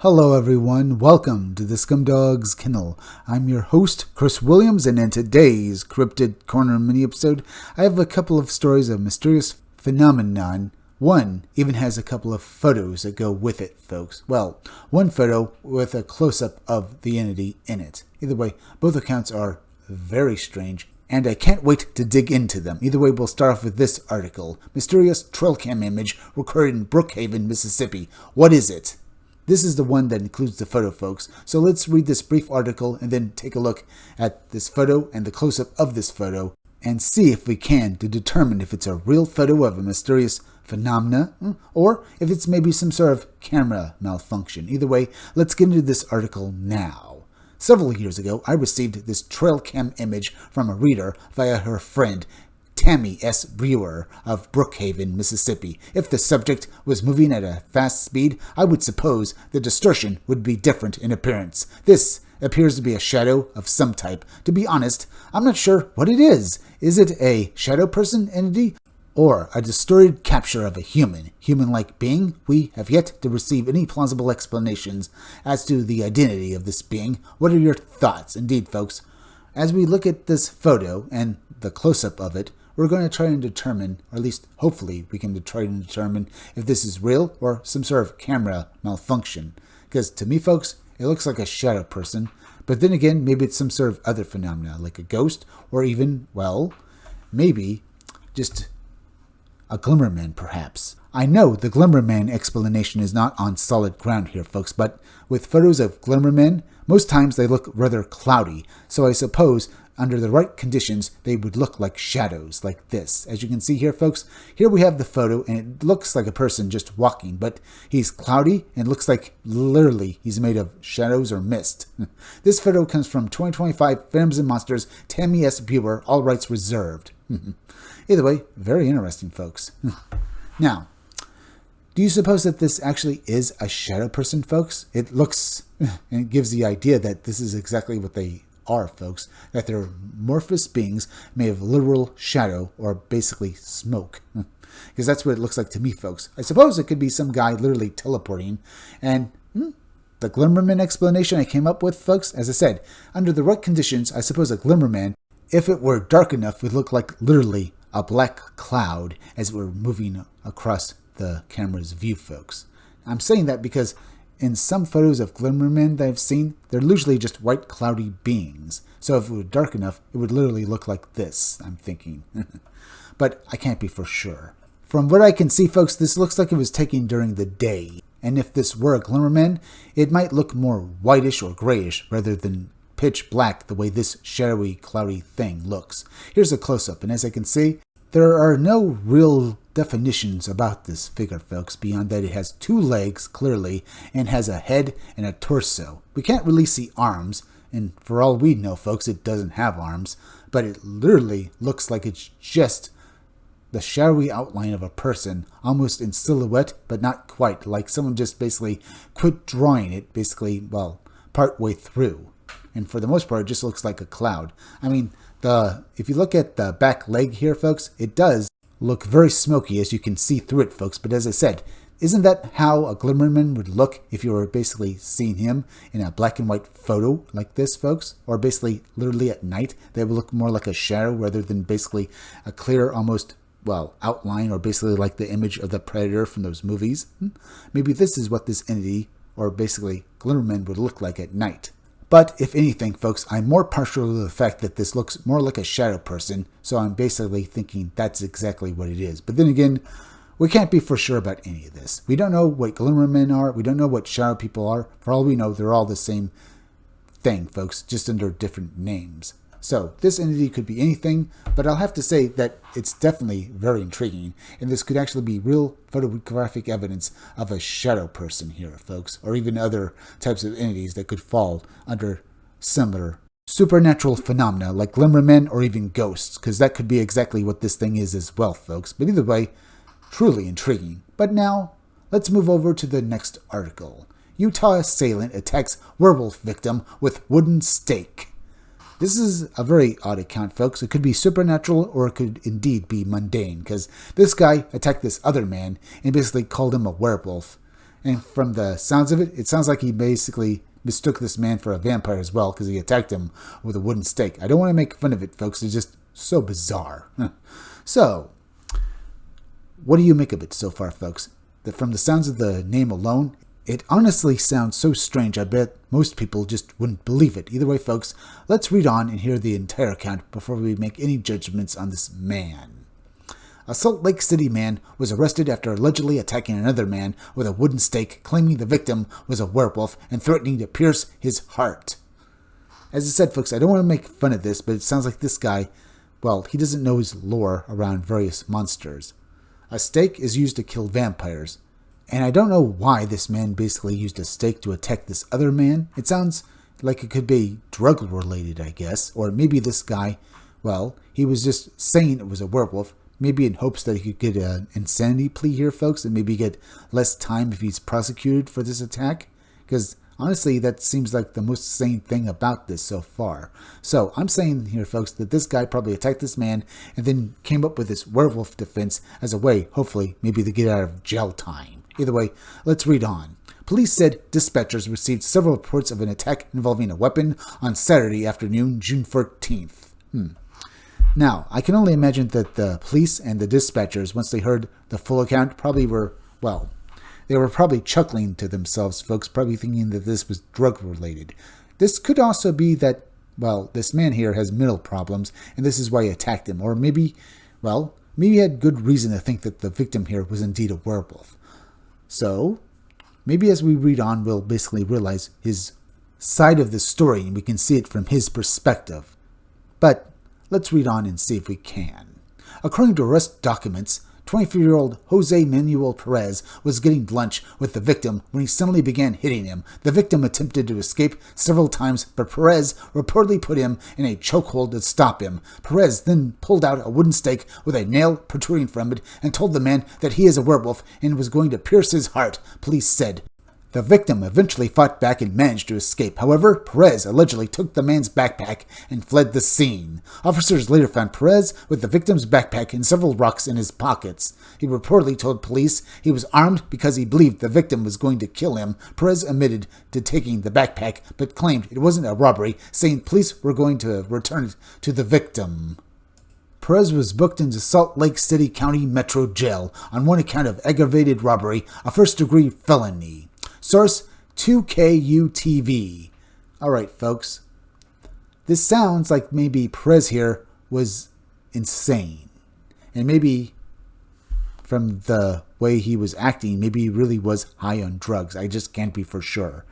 Hello everyone, welcome to the Scumdogs Kennel. I'm your host, Chris Williams, and in today's Cryptid Corner mini-episode, I have a couple of stories of mysterious phenomenon. One even has a couple of photos that go with it, folks. Well, one photo with a close-up of the entity in it. Either way, both accounts are very strange, and I can't wait to dig into them. Either way, we'll start off with this article. Mysterious trail cam image recorded in Brookhaven, Mississippi. What is it? This is the one that includes the photo, folks. So let's read this brief article and then take a look at this photo and the close-up of this photo and see if we can to determine if it's a real photo of a mysterious phenomena or if it's maybe some sort of camera malfunction. Either way, let's get into this article now. Several years ago, I received this trail cam image from a reader via her friend, Tammy S. Brewer of Brookhaven, Mississippi. If the subject was moving at a fast speed, I would suppose the distortion would be different in appearance. This appears to be a shadow of some type. To be honest, I'm not sure what it is. Is it a shadow person entity or a distorted capture of a human-like being? We have yet to receive any plausible explanations as to the identity of this being. What are your thoughts? Indeed, folks, as we look at this photo and the close-up of it, we're going to try and determine, or at least hopefully we can try and determine if this is real or some sort of camera malfunction. Because to me, folks, it looks like a shadow person. But then again, maybe it's some sort of other phenomena, like a ghost, or even, well, maybe just a Glimmerman, perhaps. I know the Glimmerman explanation is not on solid ground here, folks, but with photos of Glimmermen, most times they look rather cloudy, so I suppose under the right conditions, they would look like shadows, like this. As you can see here, folks, here we have the photo, and it looks like a person just walking, but he's cloudy and looks like literally he's made of shadows or mist. This photo comes from 2025 Phantoms and Monsters, Tammy S. Brewer, all rights reserved. Either way, very interesting, folks. Now, do you suppose that this actually is a shadow person, folks? It looks, and it gives the idea that this is exactly what they are, folks, that they're amorphous beings made of literal shadow or basically smoke. Because that's what it looks like to me, folks. I suppose it could be some guy literally teleporting. And the Glimmerman explanation I came up with, folks, as I said, under the right conditions, I suppose a Glimmerman, if it were dark enough, would look like literally a black cloud as it were moving across the camera's view, folks. I'm saying that because in some photos of Glimmermen that I've seen, they're usually just white cloudy beings. So if it were dark enough, it would literally look like this, I'm thinking. But I can't be for sure. From what I can see, folks, this looks like it was taken during the day. And if this were a Glimmerman, it might look more whitish or grayish rather than pitch black the way this shadowy, cloudy thing looks. Here's a close-up, and as I can see, there are no real definitions about this figure, folks, beyond that it has two legs, clearly, and has a head and a torso. We can't really see arms, and for all we know, folks, it doesn't have arms, but it literally looks like it's just the shadowy outline of a person, almost in silhouette, but not quite, like someone just basically quit drawing it, basically, well, part way through. And for the most part, it just looks like a cloud. I mean, if you look at the back leg here, folks, it does look very smoky, as you can see through it, folks. But as I said, isn't that how a Glimmerman would look if you were basically seeing him in a black and white photo like this, folks? Or basically, literally at night, they would look more like a shadow rather than basically a clear, almost, well, outline, or basically like the image of the Predator from those movies. Maybe this is what this entity, or basically Glimmerman, would look like at night. But if anything, folks, I'm more partial to the fact that this looks more like a shadow person, so I'm basically thinking that's exactly what it is. But then again, we can't be for sure about any of this. We don't know what Glimmermen are, we don't know what shadow people are. For all we know, they're all the same thing, folks, just under different names. So, this entity could be anything, but I'll have to say that it's definitely very intriguing, and this could actually be real photographic evidence of a shadow person here, folks, or even other types of entities that could fall under similar supernatural phenomena like Glimmermen or even ghosts, because that could be exactly what this thing is as well, folks. But either way, truly intriguing. But now, let's move over to the next article. Utah assailant attacks werewolf victim with wooden stake. This is a very odd account, folks. It could be supernatural or it could indeed be mundane, because this guy attacked this other man and basically called him a werewolf. And from the sounds of it, it sounds like he basically mistook this man for a vampire as well because he attacked him with a wooden stake. I don't want to make fun of it, folks. It's just so bizarre. So, what do you make of it so far, folks? That from the sounds of the name alone, it honestly sounds so strange, I bet most people just wouldn't believe it. Either way, folks, let's read on and hear the entire account before we make any judgments on this man. A Salt Lake City man was arrested after allegedly attacking another man with a wooden stake, claiming the victim was a werewolf and threatening to pierce his heart. As I said, folks, I don't want to make fun of this, but it sounds like this guy, well, he doesn't know his lore around various monsters. A stake is used to kill vampires, and I don't know why this man basically used a stake to attack this other man. It sounds like it could be drug-related, I guess, or maybe this guy, well, he was just saying it was a werewolf, maybe in hopes that he could get an insanity plea here, folks, and maybe get less time if he's prosecuted for this attack. Because honestly, that seems like the most sane thing about this so far. So I'm saying here, folks, that this guy probably attacked this man and then came up with this werewolf defense as a way, hopefully, maybe to get out of jail time. Either way, let's read on. Police said dispatchers received several reports of an attack involving a weapon on Saturday afternoon, June 14th. Now, I can only imagine that the police and the dispatchers, once they heard the full account, probably were, well, they were probably chuckling to themselves, folks, probably thinking that this was drug-related. This could also be that, well, this man here has mental problems, and this is why he attacked him. Or maybe, well, maybe he had good reason to think that the victim here was indeed a werewolf. So, maybe as we read on, we'll basically realize his side of the story, and we can see it from his perspective. But let's read on and see if we can. According to arrest documents, 24-year-old Jose Manuel Perez was getting lunch with the victim when he suddenly began hitting him. The victim attempted to escape several times, but Perez reportedly put him in a chokehold to stop him. Perez then pulled out a wooden stake with a nail protruding from it and told the man that he is a werewolf and was going to pierce his heart, police said. The victim eventually fought back and managed to escape. However, Perez allegedly took the man's backpack and fled the scene. Officers later found Perez with the victim's backpack and several rocks in his pockets. He reportedly told police he was armed because he believed the victim was going to kill him. Perez admitted to taking the backpack, but claimed it wasn't a robbery, saying police were going to return it to the victim. Perez was booked into Salt Lake City County Metro Jail on one account of aggravated robbery, a first-degree felony. Source, 2KU-TV. Alright, folks. This sounds like maybe Perez here was insane. And maybe from the way he was acting, maybe he really was high on drugs. I just can't be for sure.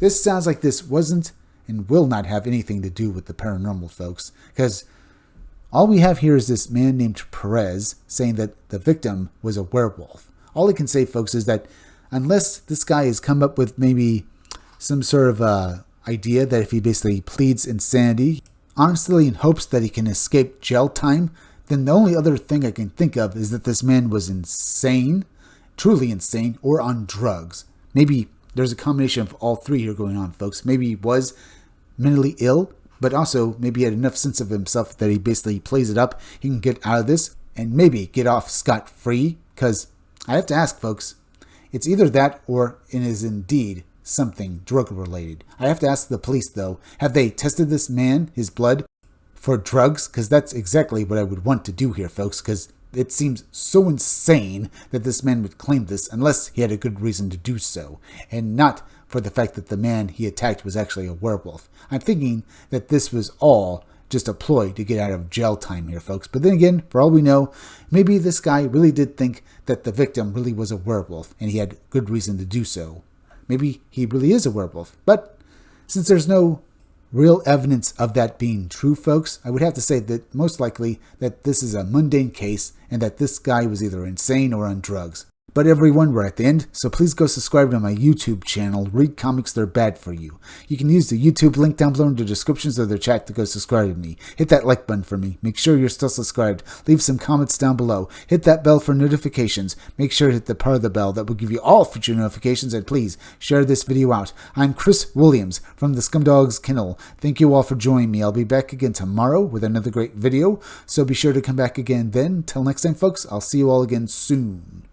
This sounds like this wasn't and will not have anything to do with the paranormal, folks. Because all we have here is this man named Perez saying that the victim was a werewolf. All I can say, folks, is that unless this guy has come up with maybe some sort of idea that if he basically pleads insanity, honestly in hopes that he can escape jail time, then the only other thing I can think of is that this man was insane, truly insane, or on drugs. Maybe there's a combination of all three here going on, folks. Maybe he was mentally ill, but also maybe he had enough sense of himself that he basically plays it up. He can get out of this and maybe get off scot-free, because I have to ask, folks, it's either that or it is indeed something drug-related. I have to ask the police, though, have they tested this man, his blood, for drugs? Because that's exactly what I would want to do here, folks, because it seems so insane that this man would claim this unless he had a good reason to do so, and not for the fact that the man he attacked was actually a werewolf. I'm thinking that this was all just a ploy to get out of jail time here, folks. But then again, for all we know, maybe this guy really did think that the victim really was a werewolf, and he had good reason to do so. Maybe he really is a werewolf. But since there's no real evidence of that being true, folks, I would have to say that most likely that this is a mundane case and that this guy was either insane or on drugs. But everyone, we're at the end, so please go subscribe to my YouTube channel, Read Comics They're Bad For You. You can use the YouTube link down below in the descriptions of the chat to go subscribe to me. Hit that like button for me. Make sure you're still subscribed. Leave some comments down below. Hit that bell for notifications. Make sure to hit the part of the bell that will give you all future notifications, and please share this video out. I'm Chris Williams from the Scumdogs Kennel. Thank you all for joining me. I'll be back again tomorrow with another great video, so be sure to come back again then. Till next time, folks, I'll see you all again soon.